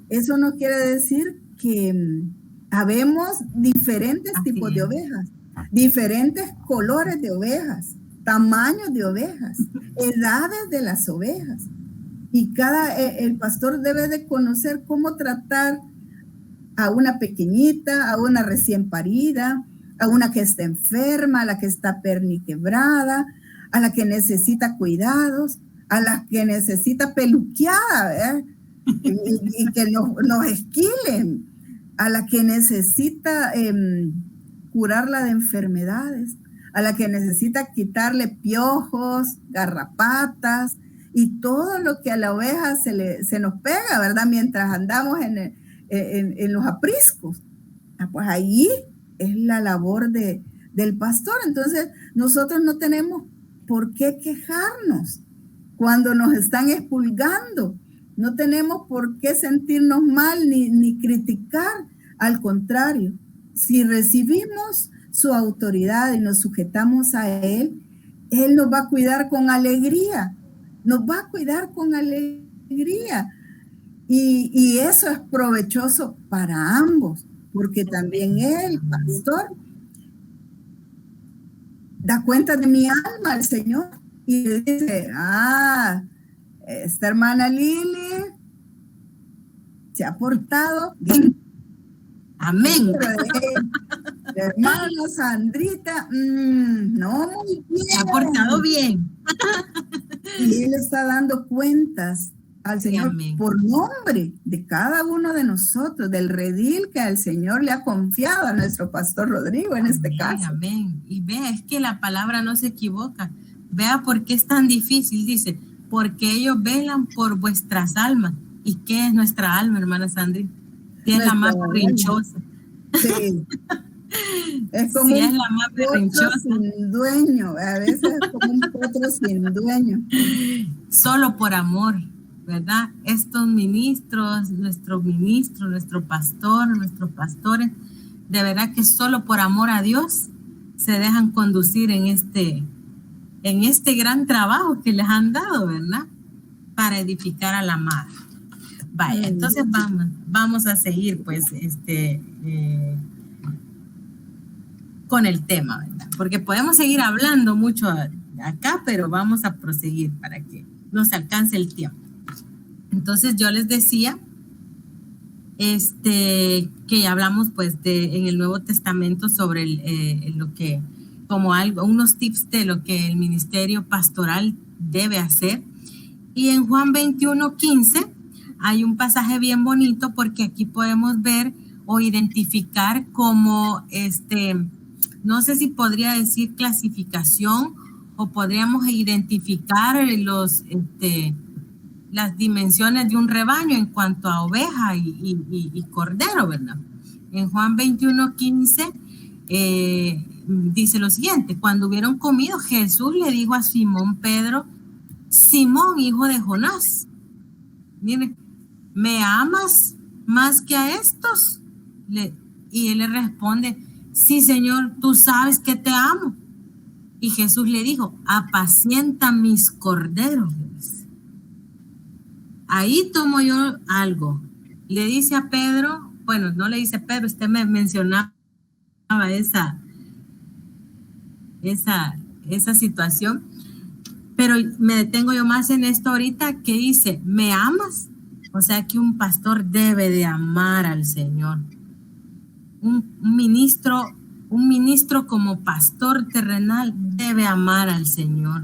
Eso no quiere decir que habemos diferentes tipos de ovejas, diferentes colores de ovejas, tamaños de ovejas, edades de las ovejas. Y el pastor debe de conocer cómo tratar a una pequeñita, a una recién parida, a una que está enferma, a la que está perniquebrada, a la que necesita cuidados, a la que necesita peluqueada, ¿verdad? y que nos esquilen, a la que necesita curarla de enfermedades, a la que necesita quitarle piojos, garrapatas y todo lo que a la oveja se nos pega, ¿verdad? Mientras andamos en los apriscos. Pues ahí es la labor del pastor. Entonces, nosotros no tenemos por qué quejarnos cuando nos están expulgando. No tenemos por qué sentirnos mal ni criticar. Al contrario, si recibimos su autoridad y nos sujetamos a Él, Él nos va a cuidar con alegría. Nos va a cuidar con alegría. Y eso es provechoso para ambos, porque también el pastor da cuenta de mi alma al Señor y le dice, esta hermana Lili se ha portado bien. Amén. Hermana Sandrita, no, muy bien. Se ha portado bien. Y Él está dando cuentas al Señor, amén, por nombre de cada uno de nosotros, del redil que el Señor le ha confiado a nuestro pastor Rodrigo en este caso. Amén. Y vea, es que la palabra no se equivoca. Vea por qué es tan difícil, dice, porque ellos velan por vuestras almas. ¿Y qué es nuestra alma, hermana Sandri? Sí, es la más berrinchosa. Sí. Es como es la más berrinchosa. Sin dueño, a veces es como un potro sin dueño. Solo por amor, ¿verdad? Estos ministros, nuestro pastor, nuestros pastores, de verdad que solo por amor a Dios se dejan conducir en este gran trabajo que les han dado, ¿verdad? Para edificar a la madre. Vaya, entonces vamos a seguir pues con el tema, ¿verdad? Porque podemos seguir hablando mucho acá, pero vamos a proseguir para que no se alcance el tiempo. Entonces yo les decía que hablamos pues en el Nuevo Testamento sobre lo que, como unos tips de lo que el ministerio pastoral debe hacer. Y en Juan 21:15 hay un pasaje bien bonito porque aquí podemos ver o identificar como no sé si podría decir clasificación o podríamos identificar las dimensiones de un rebaño en cuanto a oveja y cordero, ¿verdad? En Juan 21:15 dice lo siguiente: cuando hubieron comido, Jesús le dijo a Simón Pedro, Simón, hijo de Jonás, mire, ¿me amas más que a estos? Y él le responde, sí, Señor, tú sabes que te amo. Y Jesús le dijo, apacienta mis corderos. Ahí tomo yo algo. Le dice a Pedro, bueno, no le dice Pedro, usted me mencionaba esa situación, pero me detengo yo más en esto ahorita que dice, ¿me amas? O sea que un pastor debe de amar al Señor. Un ministro como pastor terrenal debe amar al Señor,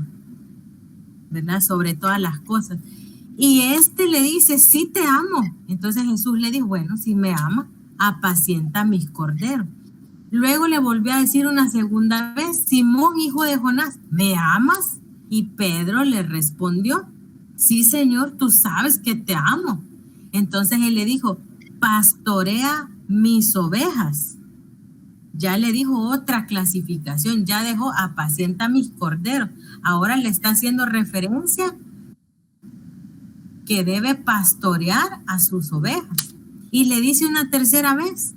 ¿verdad? Sobre todas las cosas. Y le dice, sí te amo. Entonces Jesús le dijo, bueno, si me ama, apacienta mis corderos. Luego le volvió a decir una segunda vez, Simón, hijo de Jonás, ¿me amas? Y Pedro le respondió, sí, Señor, tú sabes que te amo. Entonces él le dijo, pastorea mis ovejas. Ya le dijo otra clasificación, ya dejó apacienta mis corderos. Ahora le está haciendo referencia que debe pastorear a sus ovejas. Y le dice una tercera vez,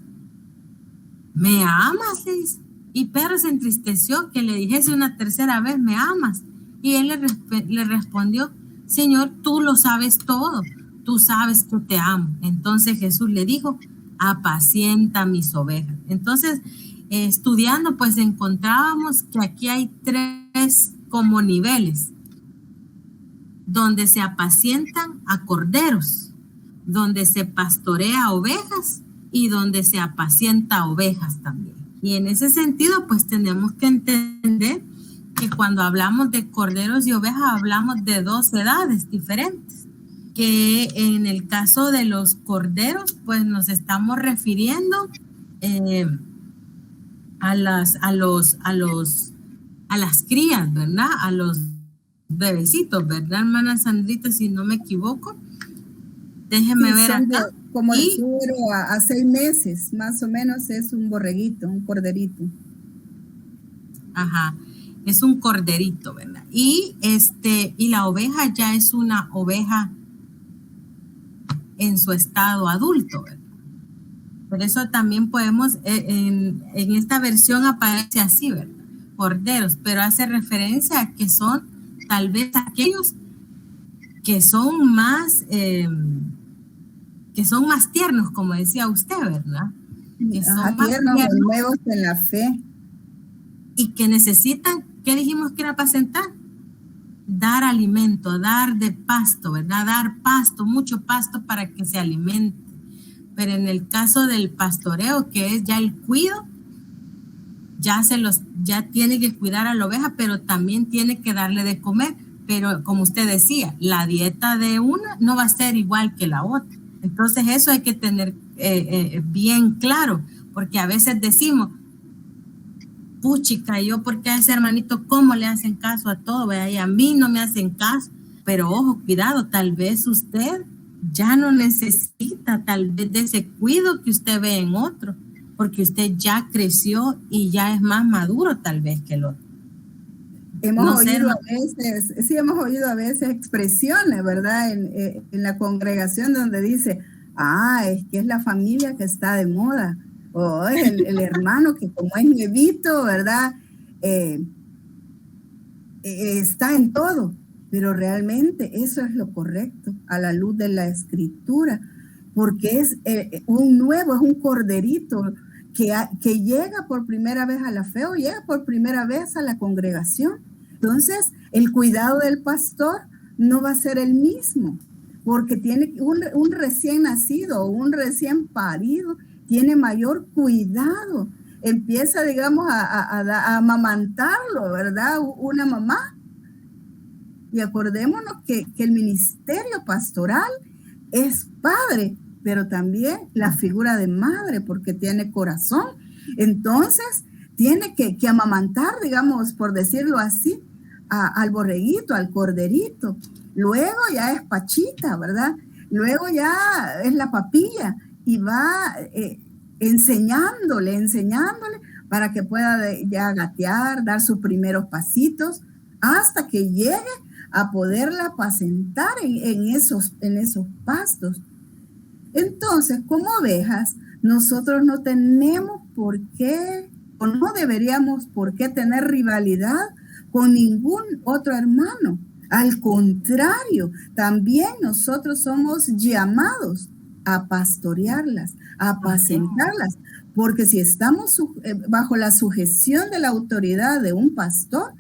¿me amas? Le dice. Y Pedro se entristeció que le dijese una tercera vez, ¿me amas? Y él le respondió, Señor, tú lo sabes todo, tú sabes que te amo. Entonces Jesús le dijo, apacienta mis ovejas. Entonces, estudiando, pues encontrábamos que aquí hay 3 como niveles, donde se apacientan a corderos, donde se pastorea ovejas y donde se apacienta ovejas también. Y en ese sentido, pues tenemos que entender que cuando hablamos de corderos y ovejas, hablamos de dos edades diferentes. Que en el caso de los corderos, pues nos estamos refiriendo a las crías, ¿verdad? A los bebecitos, ¿verdad, hermana Sandrita? Si no me equivoco. Déjeme ver acá. Como de 0 a 6 meses, más o menos, es un borreguito, un corderito. Ajá, es un corderito, ¿verdad? Y la oveja ya es una oveja en su estado adulto, ¿verdad? Por eso también podemos, en esta versión aparece así, ¿verdad? Corderos, pero hace referencia a que son tal vez aquellos que son más tiernos, como decía usted, ¿verdad? Que son más tiernos, nuevos en la fe. Y que necesitan, ¿qué dijimos que era apacentar? Dar alimento, dar de pasto, ¿verdad? Dar pasto, mucho pasto para que se alimente. Pero en el caso del pastoreo, que es ya el cuido, ya tiene que cuidar a la oveja, pero también tiene que darle de comer. Pero como usted decía, la dieta de una no va a ser igual que la otra. Entonces eso hay que tener bien claro, porque a veces decimos, puchica, yo porque a ese hermanito, ¿cómo le hacen caso a todo? Y a mí no me hacen caso. Pero ojo, cuidado, tal vez usted ya no necesita tal vez de ese cuidado que usted ve en otro, porque usted ya creció y ya es más maduro tal vez que el otro. Hemos oído a veces expresiones, ¿verdad? En la congregación donde dice, es que es la familia que está de moda, o es el hermano que como es nuevito, ¿verdad? Está en todo, pero realmente eso es lo correcto a la luz de la Escritura, porque es un nuevo, es un corderito que llega por primera vez a la fe o llega por primera vez a la congregación. Entonces, el cuidado del pastor no va a ser el mismo, porque tiene un recién nacido, un recién parido, tiene mayor cuidado. Empieza, digamos, a amamantarlo, ¿verdad? Una mamá. Y acordémonos que el ministerio pastoral es padre, pero también la figura de madre, porque tiene corazón. Entonces, tiene que amamantar, digamos, por decirlo así, al borreguito, al corderito. Luego ya es Pachita, ¿verdad? Luego ya es la papilla y va enseñándole para que pueda ya gatear, dar sus primeros pasitos, hasta que llegue a poderla apacentar en esos pastos. Entonces, como ovejas, nosotros no tenemos por qué, o no deberíamos por qué tener rivalidad con ningún otro hermano. Al contrario, también nosotros somos llamados a pastorearlas, a apacentarlas, porque si estamos bajo la sujeción de la autoridad de un pastor,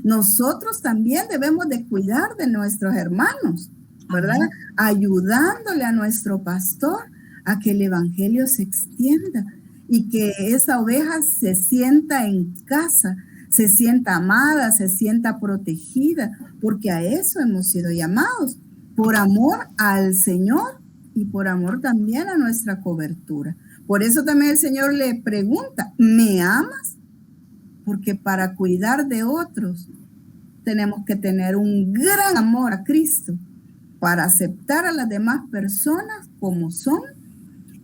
nosotros también debemos de cuidar de nuestros hermanos, ¿verdad? Ayudándole a nuestro pastor a que el evangelio se extienda y que esa oveja se sienta en casa, se sienta amada, se sienta protegida, porque a eso hemos sido llamados, por amor al Señor y por amor también a nuestra cobertura. Por eso también el Señor le pregunta, ¿me amas? Porque para cuidar de otros tenemos que tener un gran amor a Cristo para aceptar a las demás personas como son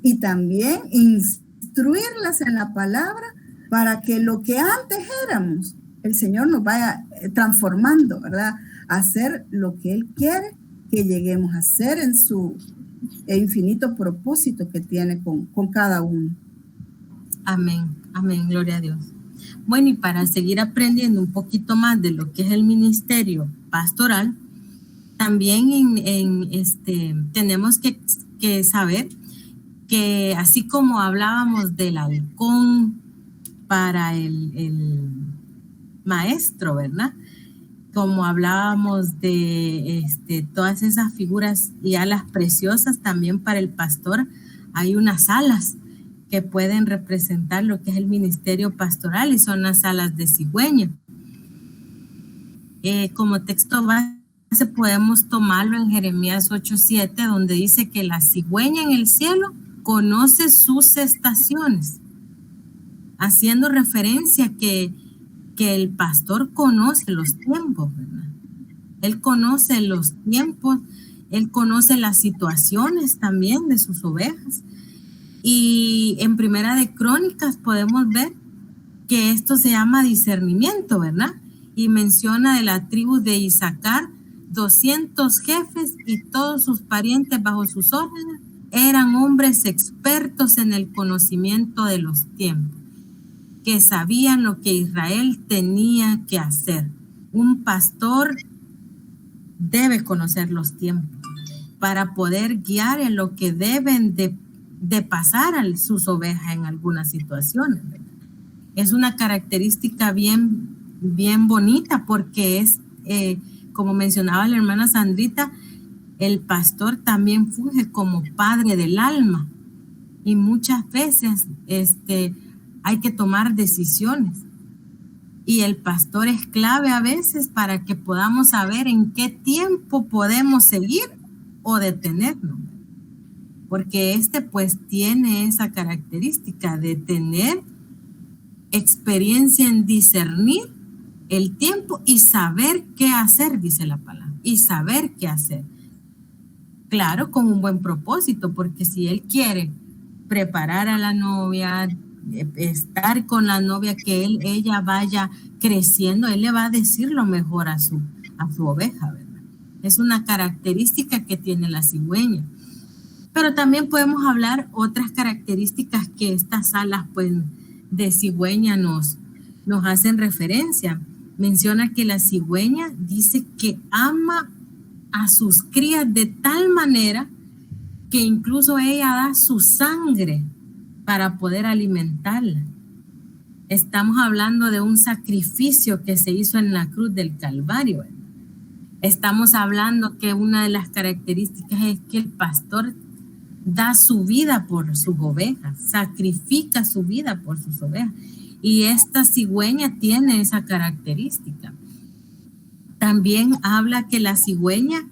y también instruirlas en la palabra para que lo que antes éramos, el Señor nos vaya transformando, ¿verdad? A hacer lo que Él quiere que lleguemos a hacer en su infinito propósito que tiene con cada uno. Amén, amén, gloria a Dios. Bueno, y para seguir aprendiendo un poquito más de lo que es el ministerio pastoral, también tenemos que saber que así como hablábamos del halcón para el maestro, ¿verdad? como hablábamos de todas esas figuras y alas preciosas, también para el pastor hay unas alas que pueden representar lo que es el ministerio pastoral, y son las alas de cigüeña. Como texto base podemos tomarlo en Jeremías 8:7, donde dice que la cigüeña en el cielo conoce sus estaciones, haciendo referencia que el pastor conoce los tiempos, ¿verdad? Él conoce los tiempos, él conoce las situaciones también de sus ovejas. Y en Primera de Crónicas podemos ver que esto se llama discernimiento, ¿verdad? Y menciona de la tribu de Isaacar 200 jefes y todos sus parientes bajo sus órdenes eran hombres expertos en el conocimiento de los tiempos, que sabían lo que Israel tenía que hacer. Un pastor debe conocer los tiempos para poder guiar en lo que deben de pasar a sus ovejas en algunas situaciones, ¿verdad? Es una característica bien bonita, porque es, como mencionaba la hermana Sandrita, el pastor también funge como padre del alma, y muchas veces hay que tomar decisiones, y el pastor es clave a veces para que podamos saber en qué tiempo podemos seguir o detenernos, porque pues tiene esa característica de tener experiencia en discernir el tiempo y saber qué hacer, dice la palabra, y saber qué hacer. Claro, con un buen propósito, porque si él quiere preparar a la novia, estar con la novia, que ella vaya creciendo, él le va a decir lo mejor a su oveja, ¿verdad? Es una característica que tiene la cigüeña. Pero también podemos hablar otras características que estas alas, pues, de cigüeña nos hacen referencia. Menciona que la cigüeña dice que ama a sus crías de tal manera que incluso ella da su sangre para poder alimentarla. Estamos hablando de un sacrificio que se hizo en la cruz del Calvario. Estamos hablando que una de las características es que el pastor da su vida por sus ovejas, sacrifica su vida por sus ovejas. Y esta cigüeña tiene esa característica. También habla que la cigüeña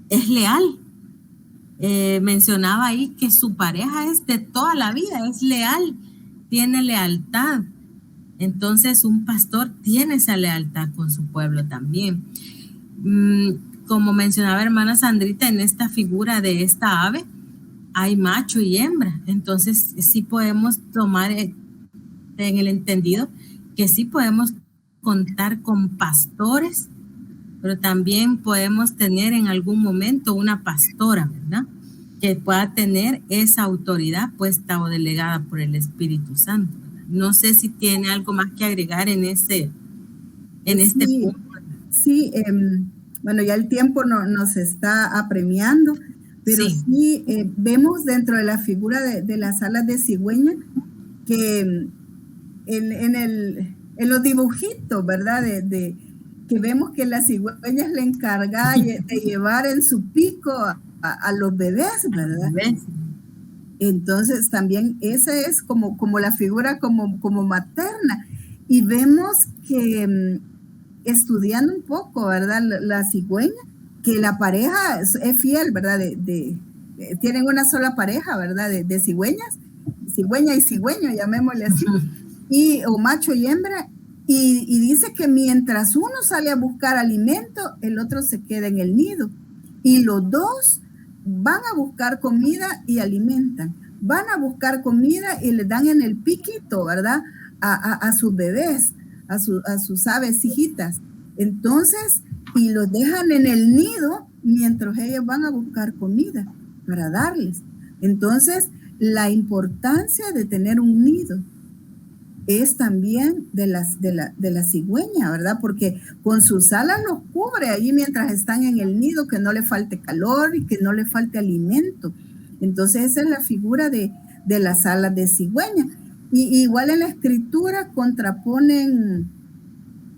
es leal. Mencionaba ahí que su pareja es de toda la vida, es leal, tiene lealtad. Entonces un pastor tiene esa lealtad con su pueblo también. Como mencionaba hermana Sandrita, en esta figura de esta ave hay macho y hembra. Entonces sí podemos tomar en el entendido que sí podemos contar con pastores, pero también podemos tener en algún momento una pastora, ¿verdad? Que pueda tener esa autoridad puesta o delegada por el Espíritu Santo, ¿verdad? No sé si tiene algo más que agregar en este punto. Sí, bueno, ya el tiempo nos está apremiando, pero sí, vemos dentro de la figura de las alas de cigüeña que en los dibujitos, ¿verdad? Que vemos que la cigüeña es la encargada de llevar en su pico a los bebés, ¿verdad? Entonces también esa es como la figura como materna. Y vemos que estudiando un poco, ¿verdad? La cigüeña, que la pareja es fiel, ¿verdad? Tienen una sola pareja, ¿verdad? De cigüeñas, cigüeña y cigüeño, llamémosle así, o macho y hembra, y dice que mientras uno sale a buscar alimento, el otro se queda en el nido, y los dos van a buscar comida y alimentan, van a buscar comida y le dan en el piquito, ¿verdad? A sus bebés, a sus aves hijitas. Entonces, y los dejan en el nido mientras ellos van a buscar comida para darles. Entonces, la importancia de tener un nido es también de la cigüeña, ¿verdad? Porque con sus alas los cubre allí mientras están en el nido, que no le falte calor y que no le falte alimento. Entonces, esa es la figura de las alas de cigüeña. Y igual en la escritura contraponen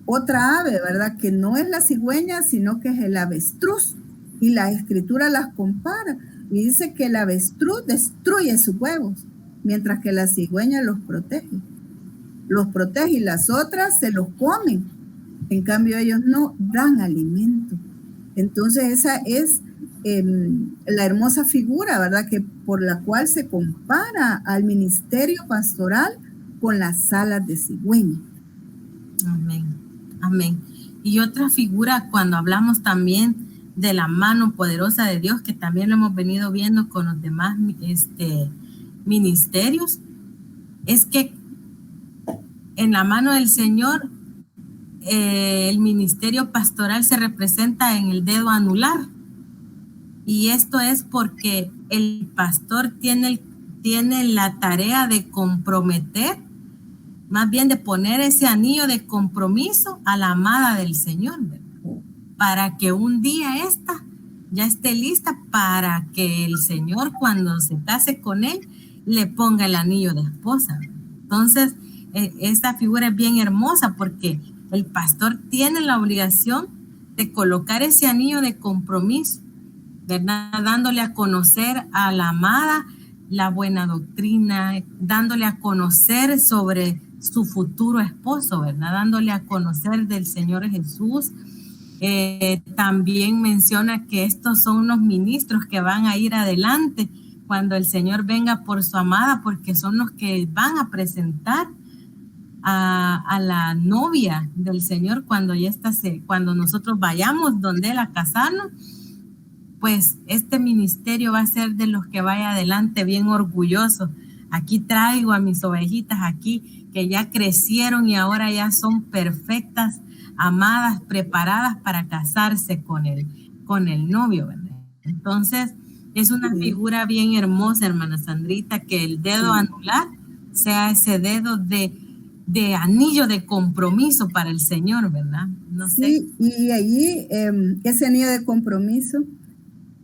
otra ave, ¿verdad? Que no es la cigüeña, sino que es el avestruz. Y la escritura las compara. Y dice que el avestruz destruye sus huevos, mientras que la cigüeña los protege. Los protege y las otras se los comen. En cambio, ellos no dan alimento. Entonces, esa es la hermosa figura, ¿verdad? Que por la cual se compara al ministerio pastoral con las alas de cigüeña. Amén, amén. Y otra figura, cuando hablamos también de la mano poderosa de Dios, que también lo hemos venido viendo con los demás ministerios, es que en la mano del Señor, el ministerio pastoral se representa en el dedo anular. Y esto es porque el pastor tiene la tarea de comprometer, más bien de poner ese anillo de compromiso a la amada del Señor, ¿verdad? Para que un día esta ya esté lista para que el Señor, cuando se case con él, le ponga el anillo de esposa. Entonces, esta figura es bien hermosa porque el pastor tiene la obligación de colocar ese anillo de compromiso, ¿verdad? Dándole a conocer a la amada la buena doctrina, dándole a conocer sobre su futuro esposo, ¿verdad? Dándole a conocer del Señor Jesús. También menciona que estos son los ministros que van a ir adelante cuando el Señor venga por su amada, porque son los que van a presentar a la novia del Señor cuando nosotros vayamos donde él a casarnos. Pues este ministerio va a ser de los que vaya adelante bien orgulloso. Aquí traigo a mis ovejitas aquí que ya crecieron y ahora ya son perfectas, amadas, preparadas para casarse con el novio, ¿verdad? Entonces, es una figura bien hermosa, hermana Sandrita, que el dedo anular sea ese dedo de anillo de compromiso para el Señor, ¿verdad? No sé. Sí, y allí ese anillo de compromiso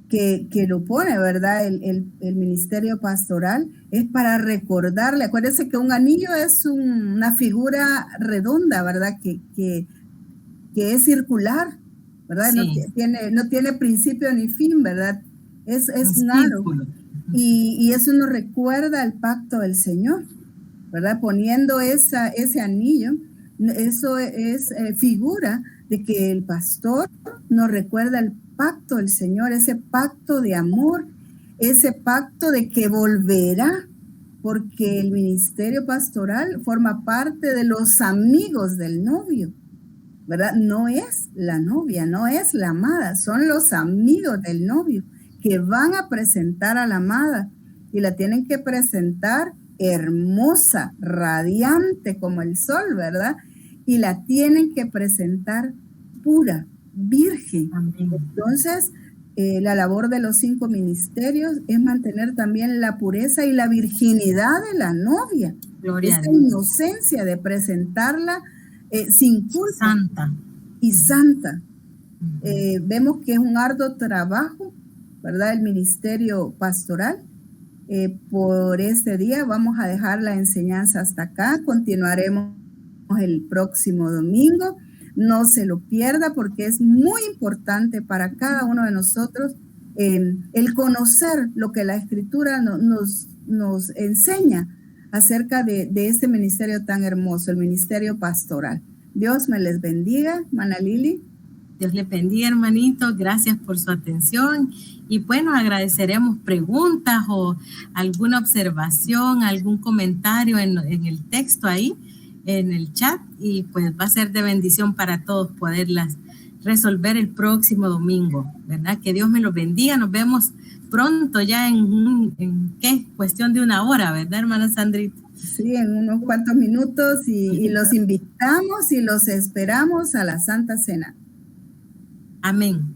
que lo pone, ¿verdad? El ministerio pastoral es para recordarle. Acuérdense que un anillo es una figura redonda, ¿verdad? Que es circular, ¿verdad? Sí. No tiene principio ni fin, ¿verdad? Es claro. Y eso nos recuerda al pacto del Señor, ¿verdad? Poniendo ese anillo, eso es figura de que el pastor nos recuerda el pacto del Señor, ese pacto de amor, ese pacto de que volverá, porque el ministerio pastoral forma parte de los amigos del novio, ¿verdad? No es la novia, no es la amada, son los amigos del novio que van a presentar a la amada y la tienen que presentar hermosa, radiante como el sol, ¿verdad? Y la tienen que presentar pura, virgen. Amén. Entonces, la labor de los 5 ministerios es mantener también la pureza y la virginidad de la novia. Gloria esa inocencia de presentarla sin culpa. Santa. Y santa. Vemos que es un arduo trabajo, ¿verdad? El ministerio pastoral. Por este día vamos a dejar la enseñanza hasta acá. Continuaremos el próximo domingo. No se lo pierda porque es muy importante para cada uno de nosotros el conocer lo que la Escritura nos enseña acerca de este ministerio tan hermoso, el ministerio pastoral. Dios me les bendiga, hermana Lili. Dios le bendiga, hermanito. Gracias por su atención. Y bueno, agradeceremos preguntas o alguna observación, algún comentario en el texto ahí, en el chat, y pues va a ser de bendición para todos poderlas resolver el próximo domingo, ¿verdad? Que Dios me los bendiga. Nos vemos pronto ya en ¿qué? Cuestión de una hora, ¿verdad, hermana Sandrita? Sí, en unos cuantos minutos y los invitamos y los esperamos a la Santa Cena. Amén.